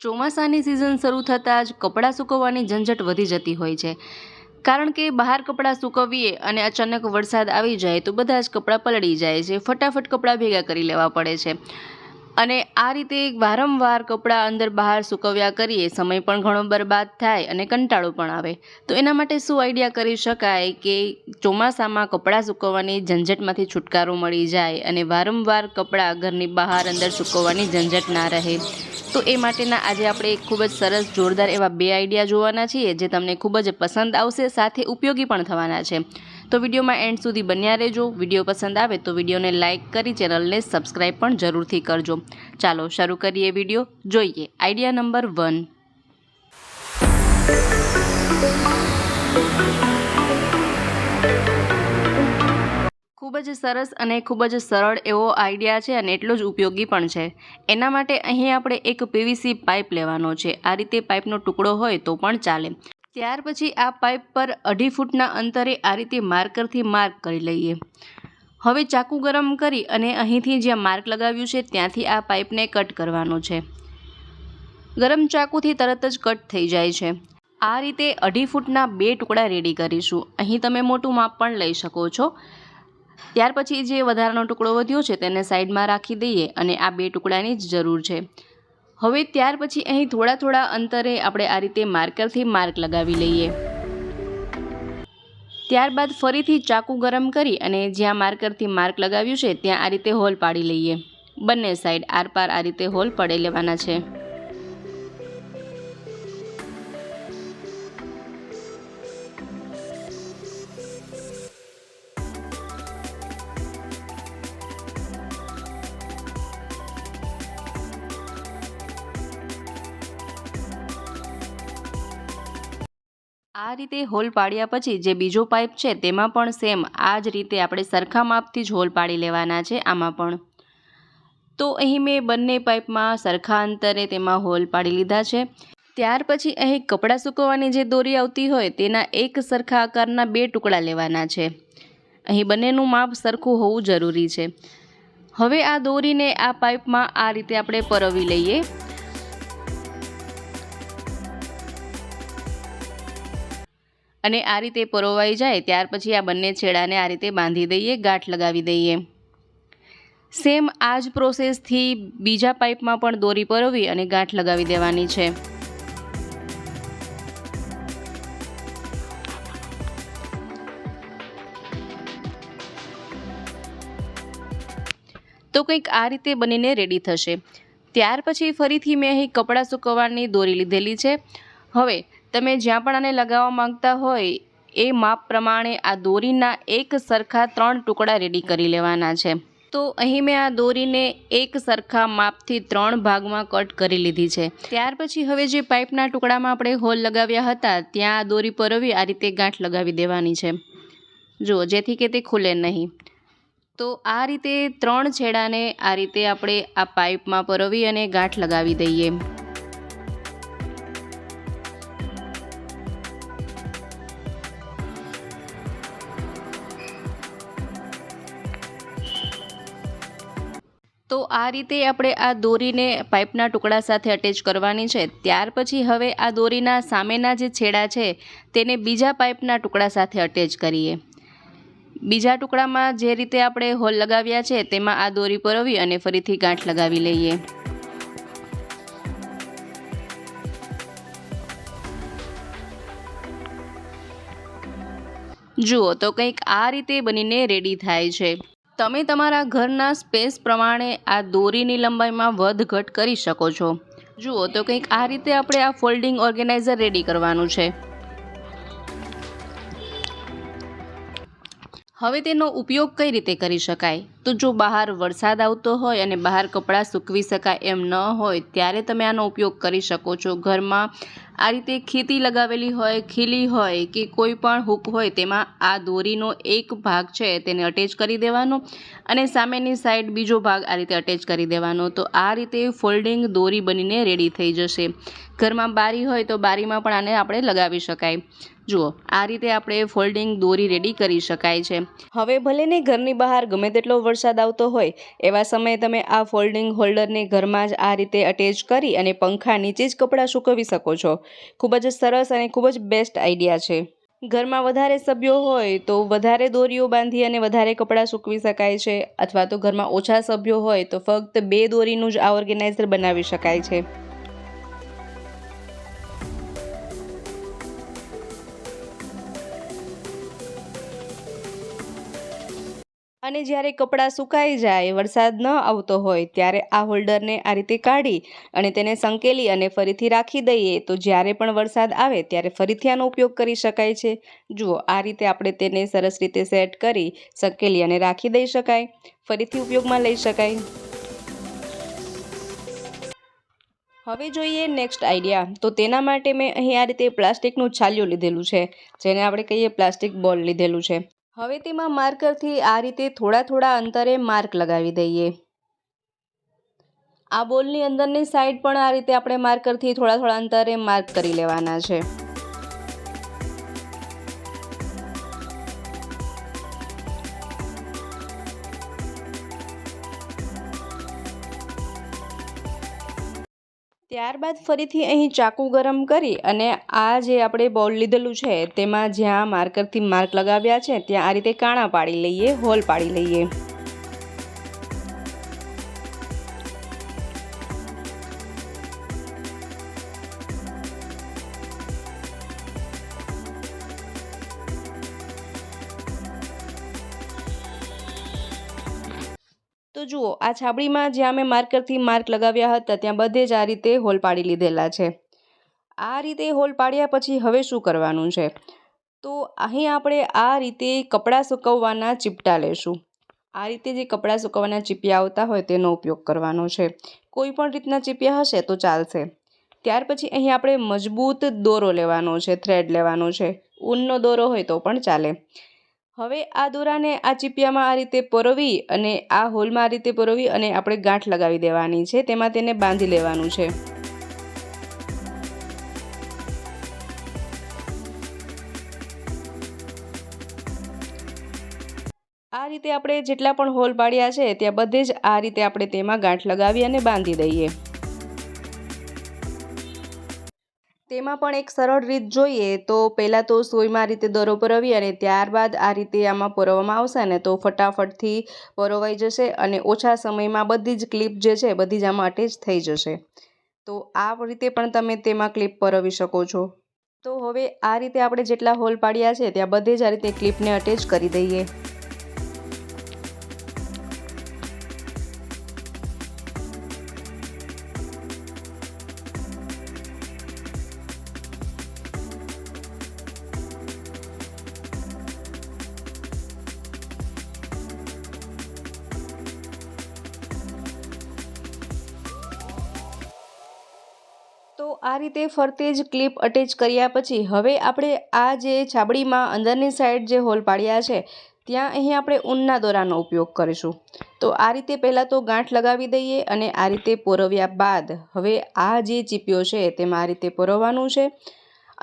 ચોમાસાની સિઝન શરૂ થતાં જ કપડાં સૂકવવાની ઝંઝટ વધી જતી હોય છે, કારણ કે બહાર કપડાં સૂકવીએ અને અચાનક વરસાદ આવી જાય તો બધા જ કપડાં પલળી જાય છે, ફટાફટ કપડાં ભેગા કરી લેવા પડે છે અને આ રીતે વારંવાર કપડાં અંદર બહાર સૂકવ્યા કરીએ, સમય પણ ઘણો બરબાદ થાય અને કંટાળો પણ આવે. તો એના માટે શું આઈડિયા કરી શકાય કે ચોમાસામાં કપડાં સૂકવવાની ઝંઝટમાંથી છુટકારો મળી જાય અને વારંવાર કપડાં ઘરની બહાર અંદર સૂકવવાની ઝંઝટ ના રહે? તો એ માટેના આજે આપણે એક ખૂબ જ સરસ જોરદાર એવા 2 આઈડિયા જોવાના છીએ, જે તમને ખૂબ જ પસંદ આવશે, સાથે ઉપયોગી પણ થવાના છે. તો વિડીયોમાં એન્ડ સુધી બન્યા રહેજો. વિડીયો પસંદ આવે તો વિડીયોને લાઇક કરી ચેનલને સબસ્ક્રાઈબ પણ જરૂરથી કરજો. ચાલો શરૂ કરીએ વિડીયો. જોઈએ આઈડિયા નંબર 1. ખૂબ જ સરસ અને ખૂબ જ સરળ એવો આઈડિયા છે અને એટલો જ ઉપયોગી પણ છે. એના માટે અહીં આપણે એક PVC પાઇપ લેવાનો છે. આ રીતે પાઇપનો ટુકડો હોય તો પણ ચાલે. ત્યાર પછી આ પાઇપ પર 2.5 ફૂટના અંતરે આ રીતે માર્કરથી માર્ક કરી લઈએ. હવે ચાકુ ગરમ કરી અને અહીંથી જ્યાં માર્ક લગાવ્યું છે ત્યાંથી આ પાઇપને કટ કરવાનો છે. ગરમ ચાકુથી તરત જ કટ થઈ જાય છે. આ રીતે 2.5 ફૂટના 2 ટુકડા રેડી કરીશું. અહીં તમે મોટું માપ પણ લઈ શકો છો. ત્યાર પછી જે વધારાનો ટુકડો વધ્યો છે તેને સાઈડમાં રાખી દઈએ અને આ 2 ટુકડાની જ જરૂર છે. હવે ત્યાર પછી અહીં થોડા અંતરે આપણે આ રીતે માર્કરથી માર્ક લગાવી લઈએ. ત્યારબાદ ફરીથી ચાકુ ગરમ કરી અને જ્યાં માર્કરથી માર્ક લગાવ્યું છે ત્યાં આ રીતે હોલ પાડી લઈએ. બંને સાઈડ આરપાર આ રીતે હોલ પાડી લેવાના છે. આ રીતે હોલ પાડ્યા પછી જે બીજો પાઇપ છે તેમાં પણ સેમ આ જ રીતે આપણે સરખા માપથી જ હોલ પાડી લેવાના છે. આમાં પણ તો અહીં મેં બંને પાઇપમાં સરખા અંતરે તેમાં હોલ પાડી લીધા છે. ત્યાર પછી અહીં કપડાં સૂકવવાની જે દોરી આવતી હોય તેના એક સરખા આકારના 2 ટુકડા લેવાના છે. અહીં બંનેનું માપ સરખું હોવું જરૂરી છે. હવે આ દોરીને આ પાઇપમાં આ રીતે આપણે પરોવી લઈએ. અને આ રીતે પરોવાઈ જાય ત્યાર પછી આ બંને છેડાને આ રીતે બાંધી દઈએ, ગાંઠ લગાવી દઈએ. સેમ આ જ પ્રોસેસથી બીજા પાઇપમાં પણ દોરી પરોવી અને ગાંઠ લગાવી દેવાની છે. તો કંઈક આ રીતે બનીને રેડી થશે. ત્યાર પછી ફરીથી મેં અહીં કપડાં સૂકવવાની દોરી લીધેલી છે. હવે તમે જ્યાં પણ આને લગાવવા માંગતા હોય એ માપ પ્રમાણે આ દોરીના એક સરખા 3 ટુકડા રેડી કરી લેવાના છે. તો અહીં મેં આ દોરીને એક સરખા માપથી 3 ભાગમાં કટ કરી લીધી છે. ત્યાર પછી હવે જે પાઇપના ટુકડામાં આપણે હોલ લગાવ્યા હતા ત્યાં આ દોરી પરોવી આ રીતે ગાંઠ લગાવી દેવાની છે. જુઓ, જેથી કે તે ખુલે નહીં. તો આ રીતે 3 છેડાને આ રીતે આપણે આ પાઇપમાં પરોવી અને ગાંઠ લગાવી દઈએ. તો આ રીતે આપણે આ દોરીને પાઇપના ટુકડા સાથે અટેચ કરવાની છે. ત્યાર પછી હવે આ દોરીના સામેના જે છેડા છે તેને બીજા પાઇપના ટુકડા સાથે અટેચ કરીએ. બીજા ટુકડામાં જે રીતે આપણે હોલ લગાવ્યા છે તેમાં આ દોરી પરોવી અને ફરીથી ગાંઠ લગાવી લઈએ. જુઓ, તો કંઈક આ રીતે બનીને રેડી થાય છે. તમે તમારા ઘરના સ્પેસ પ્રમાણે આ દોરીની લંબાઈમાં વધ ઘટ કરી શકો છો. જુઓ, તો કંઈક આ રીતે આપણે આ ફોલ્ડિંગ ઓર્ગેનાઇઝર રેડી કરવાનું છે. હવે તેનો ઉપયોગ કઈ રીતે કરી શકાય? તો જો બહાર વરસાદ આવતો હોય અને બહાર કપડાં સૂકવી શકાય એમ ન હોય ત્યારે તમે આનો ઉપયોગ કરી શકો છો. ઘરમાં આ રીતે ખીતી લગાવેલી હોય, ખીલી હોય કે કોઈ પણ હૂક હોય તેમાં આ દોરીનો એક ભાગ છે તેને અટેચ કરી દેવાનો અને સામેની સાઈડ બીજો ભાગ આ રીતે અટેચ કરી દેવાનો. તો આ રીતે ફોલ્ડિંગ દોરી બનીને રેડી થઈ જશે. ઘરમાં બારી હોય તો બારીમાં પણ આને આપણે લગાવી શકાય. જુઓ, આ રીતે આપણે ફોલ્ડિંગ દોરી રેડી કરી શકાય છે. હવે ભલે ને ઘરની બહાર ગમે તેટલો વરસાદ આવતો હોય, એવા સમયે તમે આ ફોલ્ડિંગ હોલ્ડરને ઘરમાં જ આ રીતે અટેચ કરી અને પંખા નીચે જ કપડાં સૂકવી શકો છો. ખૂબ જ સરસ અને ખૂબ જ બેસ્ટ આઈડિયા છે. ઘરમાં વધારે સભ્યો હોય તો વધારે દોરીઓ બાંધી અને વધારે કપડાં સૂકવી શકાય છે, અથવા તો ઘરમાં ઓછા સભ્યો હોય તો ફક્ત 2 દોરીનું જ આ ઓર્ગેનાઇઝર બનાવી શકાય છે. અને જ્યારે કપડાં સુકાઈ જાય, વરસાદ ન આવતો હોય, ત્યારે આ હોલ્ડરને આ રીતે કાઢી અને તેને સંકેલી અને ફરીથી રાખી દઈએ તો જ્યારે પણ વરસાદ આવે ત્યારે ફરીથી આનો ઉપયોગ કરી શકાય છે. જુઓ, આ રીતે આપણે તેને સરસ રીતે સેટ કરી સંકેલી અને રાખી દઈ શકાય, ફરીથી ઉપયોગમાં લઈ શકાય. હવે જોઈએ નેક્સ્ટ આઈડિયા. તો તેના માટે મેં અહીં આ રીતે પ્લાસ્ટિકનું છાલિયું લીધેલું છે, જેને આપણે કહીએ પ્લાસ્ટિક બોલ લીધેલું છે. હવે તેમાં માર્કરથી આ રીતે થોડા અંતરે માર્ક લગાવી દઈએ. આ બોલની અંદરની સાઈડ પણ આ રીતે આપણે માર્કરથી થોડા અંતરે માર્ક કરી લેવાના છે. ત્યારબાદ ફરીથી અહીં ચાકુ ગરમ કરી અને આ જે આપણે બોલ લીધેલું છે તેમાં જ્યાં માર્કરથી માર્ક લગાવ્યા છે ત્યાં આ રીતે કાણા પાડી લઈએ, હોલ પાડી લઈએ. તો જુઓ, આ છાબડીમાં જ્યાં મેં માર્કરથી માર્ક લગાવ્યા હતા ત્યાં બધે જ આ રીતે હોલ પાડી લીધેલા છે. આ રીતે હોલ પાડ્યા પછી હવે શું કરવાનું છે? તો અહીં આપણે આ રીતે કપડાં સૂકવવાના ચીપટા લેશું. આ રીતે જે કપડાં સૂકવવાના ચીપિયા આવતા હોય તેનો ઉપયોગ કરવાનો છે. કોઈ પણ રીતના ચીપિયા હશે તો ચાલશે. ત્યાર પછી અહીં આપણે મજબૂત દોરો લેવાનો છે, થ્રેડ લેવાનો છે. ઊનનો દોરો હોય તો પણ ચાલે. હવે આ દોરાને આ ચીપિયામાં આ રીતે પરોવી અને આ હોલમાં આ રીતે પરોવી અને આપણે ગાંઠ લગાવી દેવાની છે. તેમાં તેને બાંધી લેવાનું છે. આ રીતે આપણે જેટલા પણ હોલ પાડ્યા છે ત્યાં બધે જ આ રીતે આપણે તેમાં ગાંઠ લગાવી અને બાંધી દઈએ. તેમાં પણ એક સરળ રીત જોઈએ તો પહેલાં તો સોયમાં આ રીતે દોરો પરોવી અને ત્યારબાદ આ રીતે આમાં પરોવવામાં આવશે ને તો ફટાફટથી પરોવાઈ જશે અને ઓછા સમયમાં બધી જ ક્લિપ જે છે બધી જ આમાં અટેચ થઈ જશે. તો આ રીતે પણ તમે તેમાં ક્લિપ પરોવી શકો છો. તો હવે આ રીતે આપણે જેટલા હોલ પાડ્યા છે ત્યાં બધે જ આ રીતે ક્લિપને અટેચ કરી દઈએ. તો આ રીતે ફરતે જ ક્લિપ અટેચ કર્યા પછી હવે આપણે આ જે છાબડીમાં અંદરની સાઈડ જે હોલ પાડ્યા છે ત્યાં અહીં આપણે ઊનના દોરાનો ઉપયોગ કરીશું. તો આ રીતે પહેલાં તો ગાંઠ લગાવી દઈએ અને આ રીતે પરોવ્યા બાદ હવે આ જે ચીપિયો છે તેમાં આ રીતે પરોવવાનું છે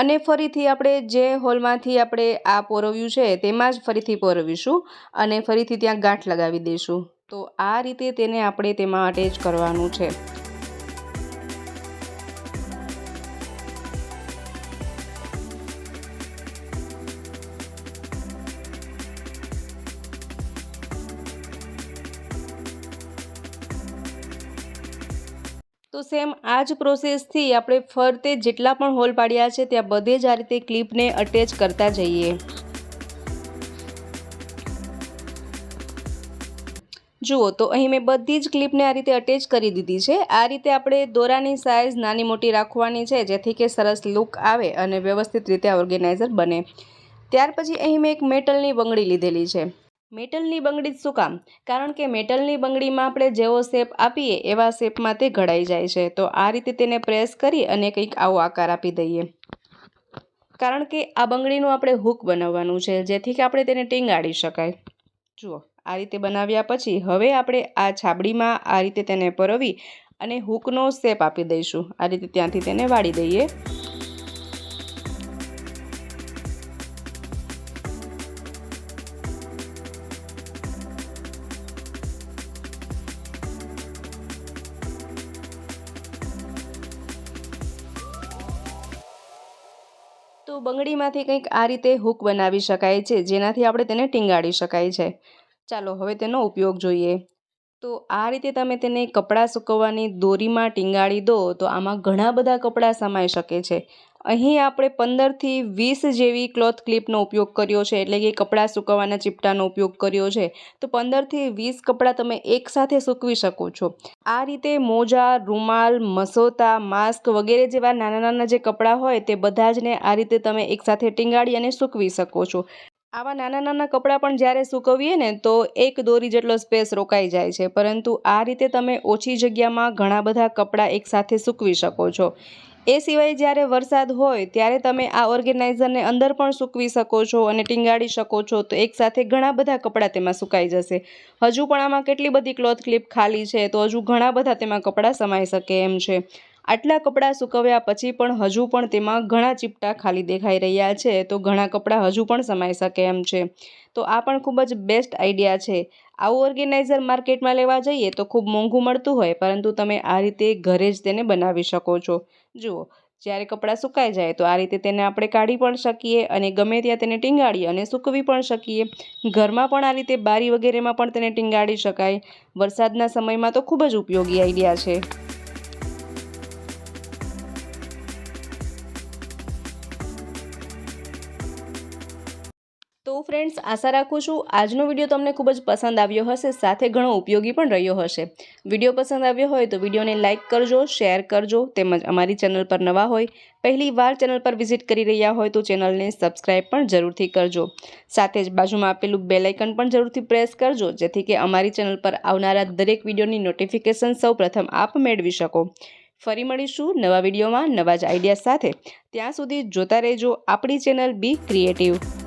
અને ફરીથી આપણે જે હોલમાંથી આપણે આ પરોવ્યું છે તેમાં જ ફરીથી પરોવીશું અને ફરીથી ત્યાં ગાંઠ લગાવી દઈશું. તો આ રીતે તેને આપણે તેમાં અટેચ કરવાનું છે. તો સેમ આ જ પ્રોસેસથી આપણે ફરતે જેટલા પણ હોલ પાડ્યા છે ત્યાં બધે જ આ રીતે ક્લિપને અટેચ કરતા જઈએ. જુઓ, તો અહીં મેં બધી જ ક્લિપને આ રીતે અટેચ કરી દીધી છે. આ રીતે આપણે દોરાની સાઇઝ નાની મોટી રાખવાની છે જેથી કે સરસ લુક આવે અને વ્યવસ્થિત રીતે ઓર્ગેનાઇઝર બને. ત્યાર પછી અહીં મેં એક મેટલની બંગડી લીધેલી છે. મેટલની બંગડી શું કામ? કારણ કે મેટલની બંગડીમાં આપણે જેવો શેપ આપીએ એવા શેપમાં તે ઘડાઈ જાય છે. તો આ રીતે તેને પ્રેસ કરી અને કંઈક આવો આકાર આપી દઈએ. કારણ કે આ બંગડીનું આપણે હૂક બનાવવાનું છે જેથી કે આપણે તેને ટીંગાડી શકાય. જુઓ, આ રીતે બનાવ્યા પછી હવે આપણે આ છાબડીમાં આ રીતે તેને પરોવી અને હૂકનો શેપ આપી દઈશું. આ રીતે ત્યાંથી તેને વાળી દઈએ. તો બંગડીમાંથી કંઈક આ રીતે હૂક બનાવી શકાય છે, જેનાથી આપણે તેને ટીંગાડી શકાય છે. ચાલો હવે તેનો ઉપયોગ જોઈએ. તો આ રીતે તમે તેને કપડાં સૂકવવાની દોરીમાં ટીંગાડી દો તો આમાં ઘણા બધા કપડાં સમાઈ શકે છે. અહીં આપણે 15થી 20 જેવી ક્લોથ ક્લિપનો ઉપયોગ કર્યો છે, એટલે કે કપડાં સૂકવવાના ચીપટાનો ઉપયોગ કર્યો છે. તો 15થી 20 કપડાં તમે એકસાથે સૂકવી શકો છો. આ રીતે મોજા, રૂમાલ, મસોતા, માસ્ક વગેરે જેવા નાના નાના જે કપડાં હોય તે બધા જ ને આ રીતે તમે એકસાથે ટીંગાડી અને સૂકવી શકો છો. આવા નાના નાના કપડાં પણ જ્યારે સૂકવીએ ને તો એક દોરી જેટલો સ્પેસ રોકાઈ જાય છે, પરંતુ આ રીતે તમે ઓછી જગ્યામાં ઘણા બધા કપડાં એકસાથે સૂકવી શકો છો. એ સિવાય જ્યારે વરસાદ હોય ત્યારે તમે આ ઓર્ગેનાઇઝરને અંદર પણ સૂકવી શકો છો અને ટીંગાડી શકો છો, તો એકસાથે ઘણા બધા કપડાં તેમાં સુકાઈ જશે. હજુ પણ આમાં કેટલી બધી ક્લોથ ક્લિપ ખાલી છે, તો હજુ ઘણા બધા તેમાં કપડાં સમાઈ શકે એમ છે. આટલા કપડાં સૂકવ્યા પછી પણ હજુ પણ તેમાં ઘણા ચીપટા ખાલી દેખાઈ રહ્યા છે, તો ઘણા કપડાં હજુ પણ સમાઈ શકે એમ છે. તો આ પણ ખૂબ જ બેસ્ટ આઈડિયા છે. આવું ઓર્ગેનાઇઝર માર્કેટમાં લેવા જઈએ તો ખૂબ મોંઘું મળતું હોય, પરંતુ તમે આ રીતે ઘરે જ તેને બનાવી શકો છો. જુઓ, જ્યારે કપડાં સુકાઈ જાય તો આ રીતે તેને આપણે કાઢી પણ શકીએ અને ગમે ત્યાં તેને ટીંગાડી અને સૂકવી પણ શકીએ. ઘરમાં પણ આ રીતે બારી વગેરેમાં પણ તેને ટીંગાડી શકાય. વરસાદના સમયમાં તો ખૂબ જ ઉપયોગી આઈડિયા છે. તો ફ્રેન્ડ્સ, આશા રાખું છું આજનો વિડીયો તમને ખૂબ જ પસંદ આવ્યો હશે, સાથે ઘણો ઉપયોગી પણ રહ્યો હશે. વિડીયો પસંદ આવ્યો હોય તો વિડીયોને લાઇક કરજો, શેર કરજો, તેમજ અમારી ચેનલ પર નવા હોય, પહેલી વાર ચેનલ પર વિઝિટ કરી રહ્યા હોય તો ચેનલને સબસ્ક્રાઈબ પણ જરૂરથી કરજો. સાથે જ બાજુમાં આપેલું બેલ આઇકન પણ જરૂરથી પ્રેસ કરજો, જેથી કે અમારી ચેનલ પર આવનારા દરેક વિડીયોની નોટિફિકેશન સૌપ્રથમ આપ મેળવી શકો. ફરી મળીશું નવા વિડીયોમાં નવા જ આઈડિયા સાથે. ત્યાં સુધી જોતા રહેજો આપણી ચેનલ બી ક્રિએટિવ.